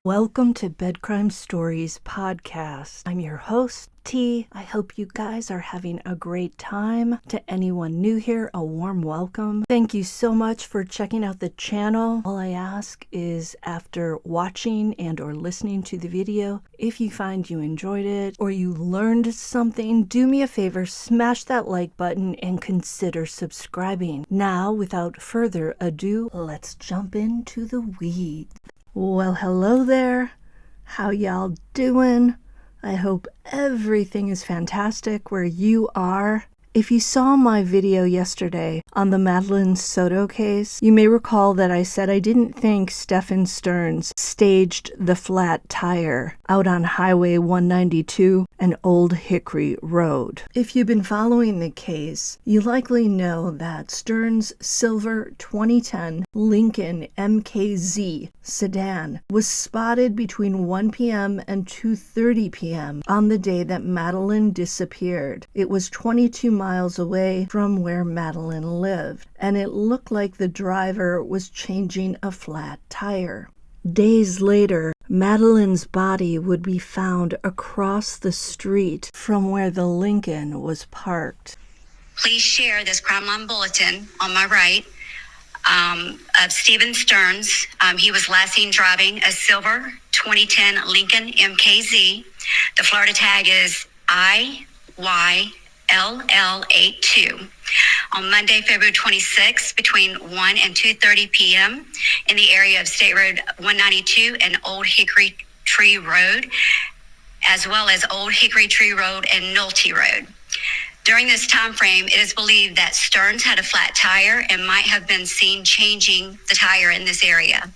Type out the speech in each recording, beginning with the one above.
Welcome to Bed Crime Stories podcast. I'm your host, T. I hope you guys are having a great time. To anyone new here, a warm welcome. Thank you so much for checking out the channel. All I ask is after watching and or listening to the video, if you find you enjoyed it or you learned something, do me a favor, smash that like button and consider subscribing. Now, without further ado, let's jump into the weeds. Well, hello there. How y'all doing? I hope everything is fantastic where you are. If you saw my video yesterday on the Maddie Soto case, you may recall that I said I didn't think Stephan Sterns staged the flat tire out on Highway 192 and Old Hickory Road. If you've been following the case, you likely know that Sterns' silver 2010 Lincoln MKZ sedan was spotted between 1 p.m. and 2:30 p.m. on the day that Madeline disappeared. It was 22 miles away from where Madeline lived, and it looked like the driver was changing a flat tire. Days later, Madeline's body would be found across the street from where the Lincoln was parked. Please share this crime line bulletin on my right of Stephan Sterns. He was last seen driving a silver 2010 Lincoln MKZ. The Florida tag is IYLL82. On Monday, February 26th, between 1 and 2:30 p.m. in the area of State Road 192 and Old Hickory Tree Road, as well as Old Hickory Tree Road and Nolte Road. During this time frame, it is believed that Sterns had a flat tire and might have been seen changing the tire in this area.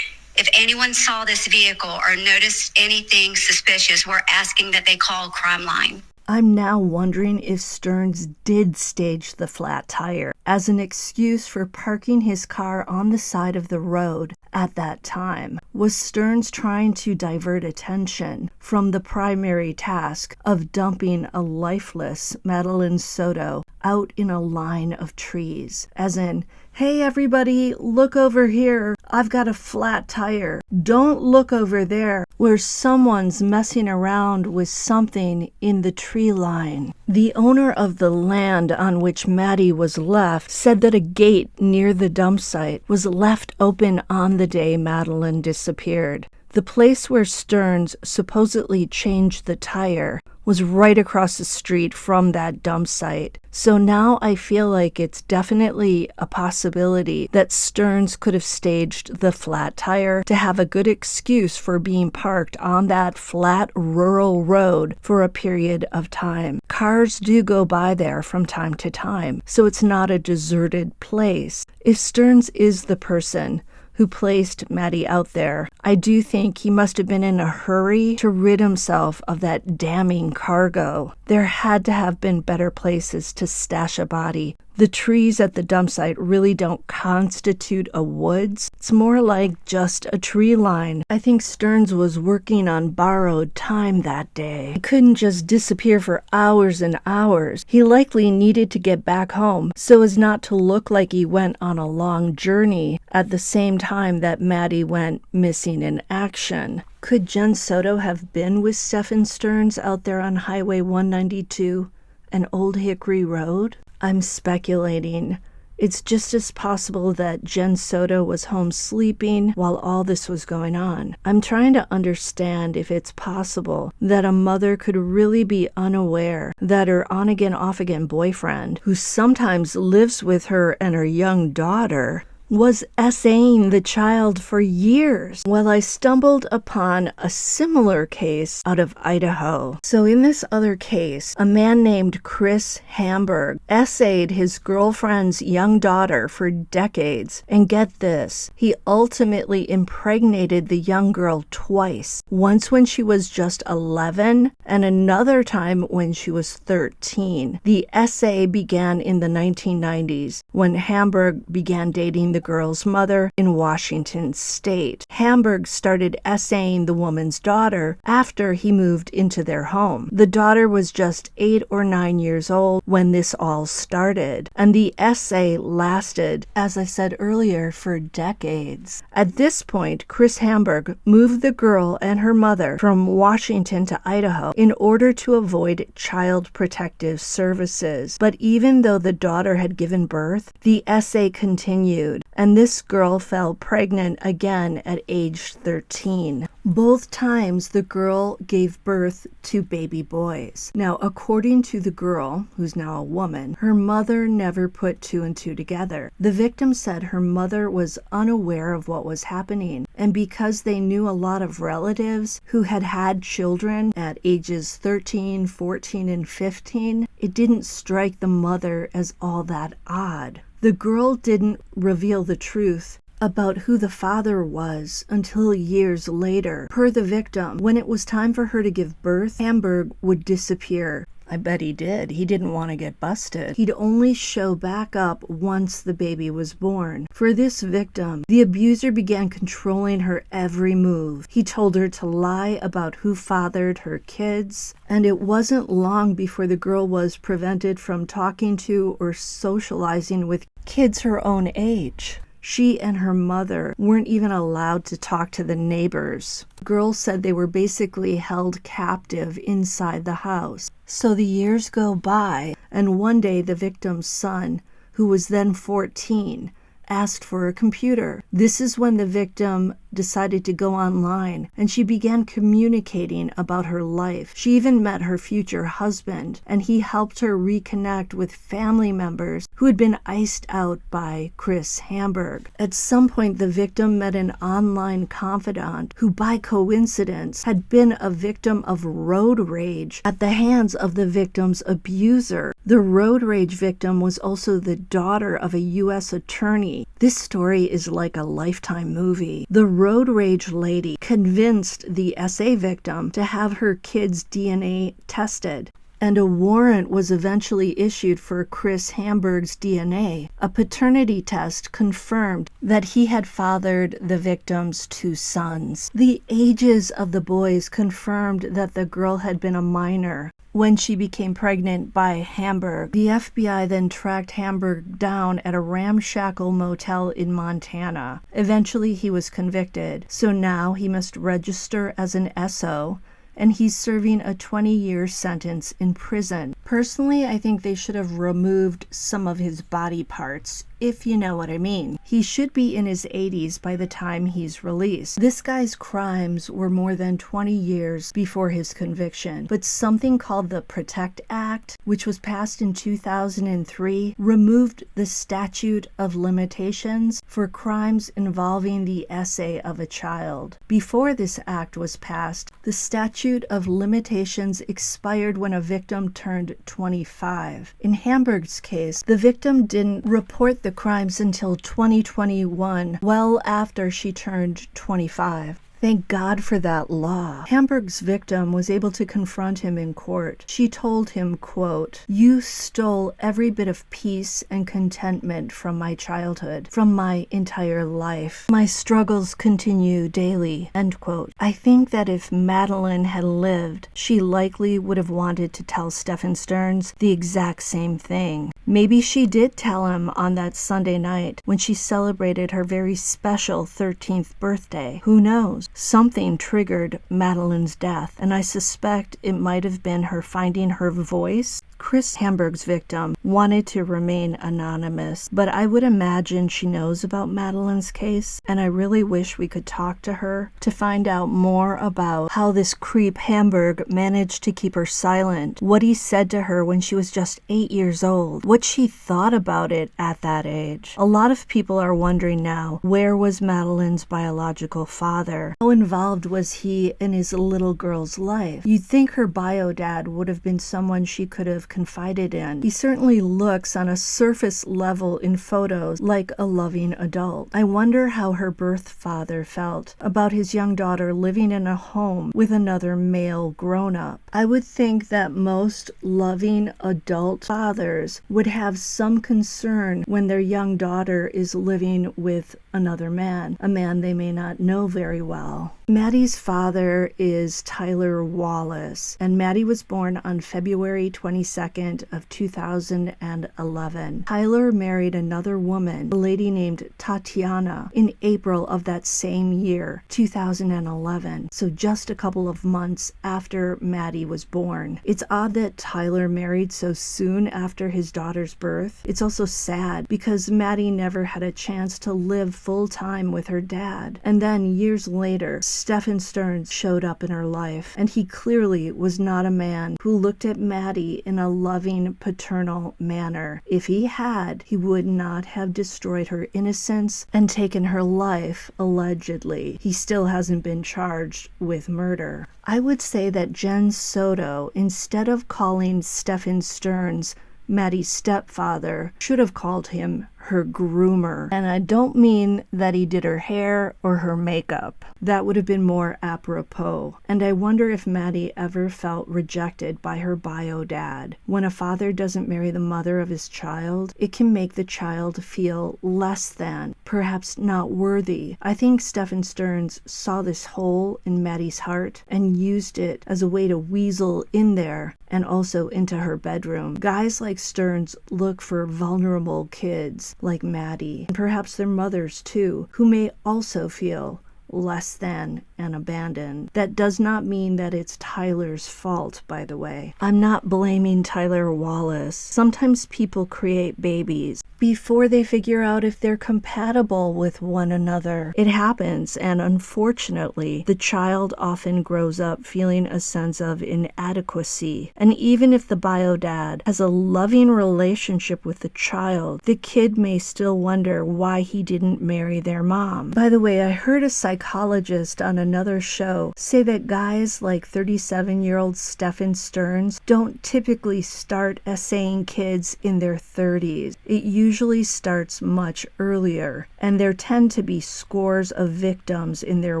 If anyone saw this vehicle or noticed anything suspicious, we're asking that they call Crime Line. I'm now wondering if Sterns did stage the flat tire as an excuse for parking his car on the side of the road at that time. Was Sterns trying to divert attention from the primary task of dumping a lifeless Maddie Soto out in a line of trees? As in, hey everybody, look over here. I've got a flat tire. Don't look over there where someone's messing around with something in the tree line. The owner of the land on which Maddie was left said that a gate near the dump site was left open on the day Madeline disappeared. The place where Sterns supposedly changed the tire was right across the street from that dump site. So now I feel like it's definitely a possibility that Sterns could have staged the flat tire to have a good excuse for being parked on that flat rural road for a period of time. Cars do go by there from time to time, so it's not a deserted place. If Sterns is the person who placed Maddie out there, I do think he must have been in a hurry to rid himself of that damning cargo. There had to have been better places to stash a body. The trees at the dump site really don't constitute a woods. It's more like just a tree line. I think Sterns was working on borrowed time that day. He couldn't just disappear for hours and hours. He likely needed to get back home so as not to look like he went on a long journey at the same time that Maddie went missing in action. Could Jen Soto have been with Stephan Sterns out there on Highway 192 and Old Hickory Road? I'm speculating. It's just as possible that Jen Soto was home sleeping while all this was going on. I'm trying to understand if it's possible that a mother could really be unaware that her on-again, off-again boyfriend, who sometimes lives with her and her young daughter, was essaying the child for years. Well, I stumbled upon a similar case out of Idaho. So in this other case, a man named Chris Hamburg essayed his girlfriend's young daughter for decades. And get this, he ultimately impregnated the young girl twice. Once when she was just 11 and another time when she was 13. The essay began in the 1990s when Hamburg began dating the girl's mother in Washington state. Hamburg started essaying the woman's daughter after he moved into their home. The daughter was just 8 or 9 years old when this all started, and the essay lasted, as I said earlier, for decades. At this point, Chris Hamburg moved the girl and her mother from Washington to Idaho in order to avoid Child Protective Services. But even though the daughter had given birth, the essay continued, and this girl fell pregnant again at age 13. Both times the girl gave birth to baby boys. Now, according to the girl, who's now a woman, her mother never put 2 and 2 together. The victim said her mother was unaware of what was happening, and because they knew a lot of relatives who had had children at ages 13, 14, and 15, it didn't strike the mother as all that odd. The girl didn't reveal the truth about who the father was until years later. Per the victim, when it was time for her to give birth, Hamburg would disappear. I bet he did. He didn't want to get busted. He'd only show back up once the baby was born. For this victim, the abuser began controlling her every move. He told her to lie about who fathered her kids, and it wasn't long before the girl was prevented from talking to or socializing with kids her own age. She and her mother weren't even allowed to talk to the neighbors. Girls said they were basically held captive inside the house. So the years go by, and one day the victim's son, who was then 14, asked for a computer. This is when the victim decided to go online, and she began communicating about her life. She even met her future husband, and he helped her reconnect with family members who had been iced out by Chris Hamburg. At some point, the victim met an online confidant who, by coincidence, had been a victim of road rage at the hands of the victim's abuser. The road rage victim was also the daughter of a U.S. attorney. This story is like a Lifetime movie. The road rage lady convinced the SA victim to have her kid's DNA tested, and a warrant was eventually issued for Chris Hamburg's DNA. A paternity test confirmed that he had fathered the victim's 2 sons. The ages of the boys confirmed that the girl had been a minor when she became pregnant by Hamburg. The FBI then tracked Hamburg down at a ramshackle motel in Montana. Eventually, he was convicted, so now he must register as an SO, and he's serving a 20-year sentence in prison. Personally, I think they should have removed some of his body parts, if you know what I mean. He should be in his 80s by the time he's released. This guy's crimes were more than 20 years before his conviction, but something called the PROTECT Act, which was passed in 2003, removed the statute of limitations for crimes involving the essay of a child. Before this act was passed, the statute of limitations expired when a victim turned 25. In Hamburg's case, the victim didn't report the crimes until 2021, well after she turned 25. Thank God for that law. Hamburg's victim was able to confront him in court. She told him, quote, "You stole every bit of peace and contentment from my childhood, from my entire life. My struggles continue daily," end quote. I think that if Madeline had lived, she likely would have wanted to tell Stephan Sterns the exact same thing. Maybe she did tell him on that Sunday night when she celebrated her very special 13th birthday. Who knows? Something triggered Madeline's death, and I suspect it might have been her finding her voice. Chris Hamburg's victim wanted to remain anonymous, but I would imagine she knows about Madeline's case, and I really wish we could talk to her to find out more about how this creep Hamburg managed to keep her silent, what he said to her when she was just 8 years old, what she thought about it at that age. A lot of people are wondering now, where was Madeline's biological father? How involved was he in his little girl's life? You'd think her bio dad would have been someone she could have confided in. He certainly looks on a surface level in photos like a loving adult. I wonder how her birth father felt about his young daughter living in a home with another male grown-up. I would think that most loving adult fathers would have some concern when their young daughter is living with another man, a man they may not know very well. Maddie's father is Tyler Wallace, and Maddie was born on February 22nd of 2011. Tyler married another woman, a lady named Tatiana, in April of that same year, 2011, so just a couple of months after Maddie was born. It's odd that Tyler married so soon after his daughter's birth. It's also sad because Maddie never had a chance to live full-time with her dad. And then years later, Stephan Sterns showed up in her life, and he clearly was not a man who looked at Maddie in a loving, paternal manner. If he had, he would not have destroyed her innocence and taken her life, allegedly. He still hasn't been charged with murder. I would say that Jen Soto, instead of calling Stephan Sterns Maddie's stepfather, should have called him her groomer. And I don't mean that he did her hair or her makeup. That would have been more apropos. And I wonder if Maddie ever felt rejected by her bio dad. When a father doesn't marry the mother of his child, it can make the child feel less than, perhaps not worthy. I think Stephan Sterns saw this hole in Maddie's heart and used it as a way to weasel in there and also into her bedroom. Guys like Sterns look for vulnerable kids like Maddie, and perhaps their mothers too, who may also feel less than and abandoned. That does not mean that it's Tyler's fault, by the way. I'm not blaming Tyler Wallace. Sometimes people create babies before they figure out if they're compatible with one another. It happens, and unfortunately, the child often grows up feeling a sense of inadequacy. And even if the bio dad has a loving relationship with the child, the kid may still wonder why he didn't marry their mom. By the way, I heard a psychologist on another show say that guys like 37-year-old Stephan Sterns don't typically start essaying kids in their 30s. It usually starts much earlier, and there tend to be scores of victims in their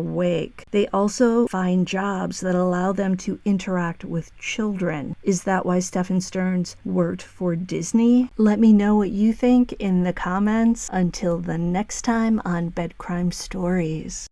wake. They also find jobs that allow them to interact with children. Is that why Stephan Sterns worked for Disney? Let me know what you think in the comments. Until the next time on Bed Crime Stories.